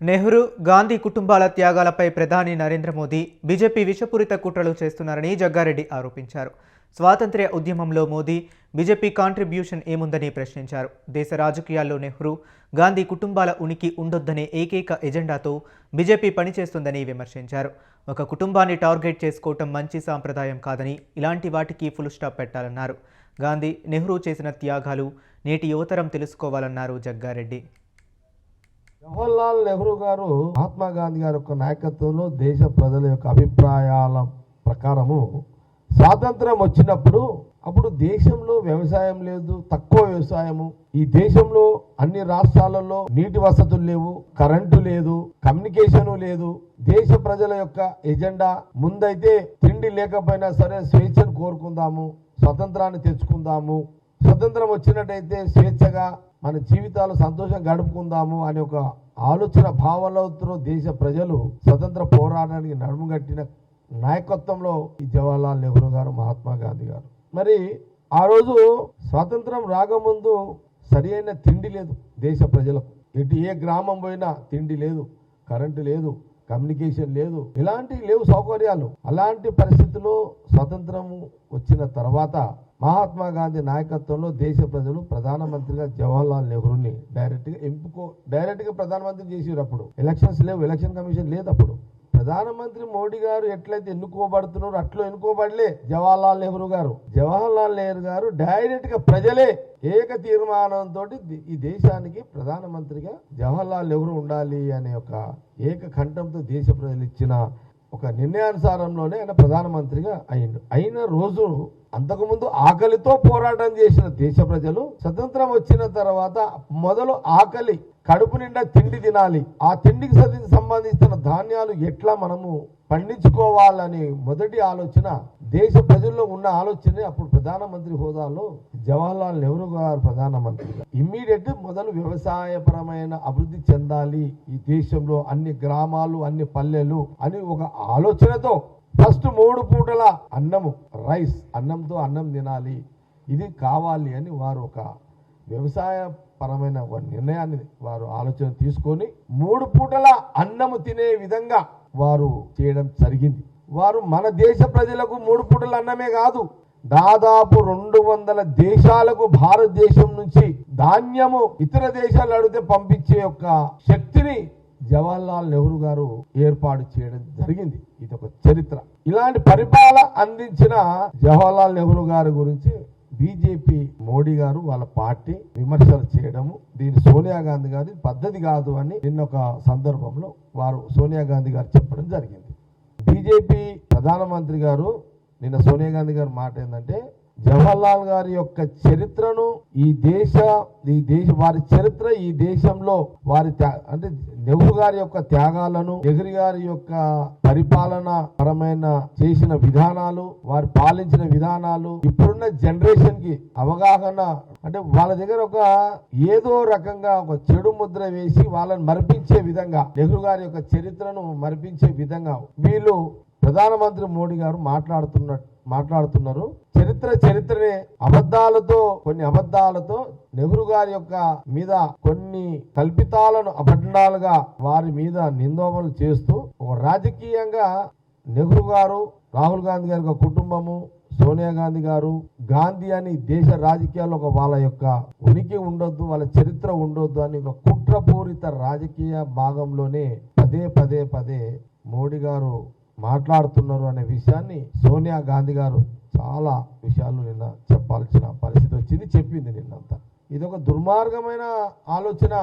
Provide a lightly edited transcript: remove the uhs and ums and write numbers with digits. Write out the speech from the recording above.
నెహ్రూ, గాంధీ కుటుంబాల త్యాగాలపై ప్రధాని నరేంద్ర మోదీ, బీజేపీ విషపూరిత కుట్రలు చేస్తున్నారని జగ్గారెడ్డి ఆరోపించారు. స్వాతంత్ర్య ఉద్యమంలో మోదీ, బీజేపీ కాంట్రిబ్యూషన్ ఏముందని ప్రశ్నించారు. దేశ రాజకీయాల్లో నెహ్రూ, గాంధీ కుటుంబాల ఉనికి ఉండొద్దనే ఏకైక ఎజెండాతో బీజేపీ పనిచేస్తుందని విమర్శించారు. ఒక కుటుంబాన్ని టార్గెట్ చేసుకోవటం మంచి సాంప్రదాయం కాదని, ఇలాంటి వాటికి ఫుల్ స్టాప్ పెట్టాలన్నారు. గాంధీ, నెహ్రూ చేసిన త్యాగాలు నేటి యువతరం తెలుసుకోవాలన్నారు జగ్గారెడ్డి. జవహర్లాల్ నెహ్రూ గారు మహాత్మా గాంధీ గారి యొక్క నాయకత్వంలో దేశ ప్రజల యొక్క అభిప్రాయాల ప్రకారము స్వాతంత్రం వచ్చినప్పుడు అప్పుడు దేశంలో వ్యవసాయం లేదు, తక్కువ వ్యవసాయము. ఈ దేశంలో అన్ని రాష్ట్రాలలో నీటి వసతులు లేవు, కరెంటు లేదు, కమ్యూనికేషన్ లేదు. దేశ ప్రజల యొక్క ఎజెండా ముందైతే తిండి లేకపోయినా సరే స్వేచ్ఛను కోరుకుందాము, స్వతంత్రాన్ని తెచ్చుకుందాము, స్వతంత్రం వచ్చినట్టయితే స్వేచ్ఛగా మన జీవితాలు సంతోషం గడుపుకుందాము అనే ఒక ఆలోచన భావనతో దేశ ప్రజలు స్వతంత్ర పోరాటానికి నడుముగట్టిన నాయకత్వంలో ఈ జవహర్లాల్ నెహ్రూ గారు, మహాత్మా గాంధీ గారు. మరి ఆ రోజు స్వాతంత్రం రాకముందు సరి అయిన తిండి లేదు దేశ ప్రజలకు. ఏ గ్రామం పోయినా తిండి లేదు, కరెంటు లేదు, కమ్యూనికేషన్ లేదు, ఇలాంటివి లేవు సౌకర్యాలు. అలాంటి పరిస్థితుల్లో స్వతంత్రము వచ్చిన తర్వాత మహాత్మా గాంధీ నాయకత్వంలో దేశ ప్రజలు ప్రధానమంత్రిగా జవహర్లాల్ నెహ్రూని డైరెక్ట్గా ప్రధానమంత్రి చేసారు. అప్పుడు ఎలక్షన్స్ లేవు, ఎలక్షన్ కమిషన్ లేదు. అప్పుడు ప్రధానమంత్రి మోడీ గారు ఎట్లయితే ఎన్నుకోబడుతున్నారో అట్లా ఎన్నుకోబడలే జవహర్లాల్ నెహ్రూ గారు. జవహర్లాల్ నెహ్రూ గారు డైరెక్ట్ గా ప్రజలే ఏక తీర్మానంతో ఈ దేశానికి ప్రధానమంత్రిగా జవహర్లాల్ నెహ్రూ ఉండాలి అనే ఒక ఏక కంఠంతో దేశ ప్రజలు ఇచ్చిన ఒక నిర్ణయానుసారంలోనే ఆయన ప్రధానమంత్రిగా అయిన రోజు అంతకుముందు ఆకలితో పోరాటం చేసిన దేశ ప్రజలు స్వతంత్రం వచ్చిన తర్వాత మొదలు ఆకలి, కడుపు నిండా తిండి తినాలి, ఆ తిండికి సంబంధించిన ధాన్యాలు ఎట్లా మనము పండించుకోవాలని మొదటి ఆలోచన దేశ ప్రజల్లో ఉన్న ఆలోచనే అప్పుడు ప్రధానమంత్రి హోదాలో జవహర్లాల్ నెహ్రూ గారు ప్రధానమంత్రిగా ఇమ్మీడియట్ మొదలు వ్యవసాయపరమైన అభివృద్ధి చెందాలి ఈ దేశంలో, అన్ని గ్రామాలు, అన్ని పల్లెలు అని ఒక ఆలోచనతో ఫస్ట్ 3 పూటల అన్నము, రైస్, అన్నంతో అన్నం తినాలి, ఇది కావాలి అని వారు ఒక వ్యవసాయ పరమైన నిర్ణయాన్ని వారు ఆలోచన తీసుకొని 3 పూటల అన్నము తినే విధంగా వారు చేయడం జరిగింది. వారు మన దేశ ప్రజలకు 3 పూటల అన్నమే కాదు, దాదాపు 200 దేశాలకు భారతదేశం నుంచి ధాన్యము ఇతర దేశాలు అడిగితే పంపించే యొక్క శక్తిని జవహర్లాల్ నెహ్రూ గారు ఏర్పాటు చేయడం జరిగింది. ఇది ఒక చరిత్ర. ఇలాంటి పరిపాలన అందించిన జవహర్లాల్ నెహ్రూ గారి గురించి బీజేపీ మోడీ గారు వాళ్ళ పార్టీ విమర్శలు చేయడము, దీని సోనియా గాంధీ గారి పద్ధతి కాదు అని నిన్న ఒక సందర్భంలో వారు సోనియా గాంధీ గారు చెప్పడం జరిగింది. బీజేపీ ప్రధానమంత్రి గారు నిన్న సోనియా గాంధీ గారి మాట ఏంటంటే జవహర్లాల్ గారి యొక్క చరిత్రను వారి చరిత్ర ఈ దేశంలో వారి అంటే నెహ్రూ గారి యొక్క త్యాగాలను, నెహ్రూ గారి యొక్క పరిపాలన పరమైన చేసిన విధానాలు, వారు పాలించిన విధానాలు ఇప్పుడున్న జనరేషన్ కి అవగాహన, అంటే వాళ్ళ దగ్గర ఒక ఏదో రకంగా ఒక చెడు ముద్ర వేసి వాళ్ళని మరిపించే విధంగా, నెహ్రూ గారి యొక్క చరిత్రను మరిపించే విధంగా వీళ్ళు ప్రధానమంత్రి మోడీ గారు మాట్లాడుతున్నారు. చరిత్రనే కొన్ని అబద్ధాలతో నెహ్రూ గారి యొక్క మీద కొన్ని కల్పితాలను అబద్ధాలుగా వారి మీద నిందోపనలు చేస్తూ ఒక రాజకీయంగా నెహ్రూ గారు, రాహుల్ గాంధీ గారి కుటుంబము, సోనియా గాంధీ గారు, గాంధీ అని దేశ రాజకీయాల్లో వాళ్ళ యొక్క ఉనికి ఉండొద్దు, వాళ్ళ చరిత్ర ఉండొద్దు అని ఒక కుట్రపూరిత రాజకీయ భాగంలోనే పదే మోడీ గారు మాట్లాడుతున్నారు అనే విషయాన్ని సోనియా గాంధీ గారు చాలా విషయాలు నిన్న చెప్పాల్సిన పరిస్థితి వచ్చింది, చెప్పింది నిన్నంతా. ఇది ఒక దుర్మార్గమైన ఆలోచన.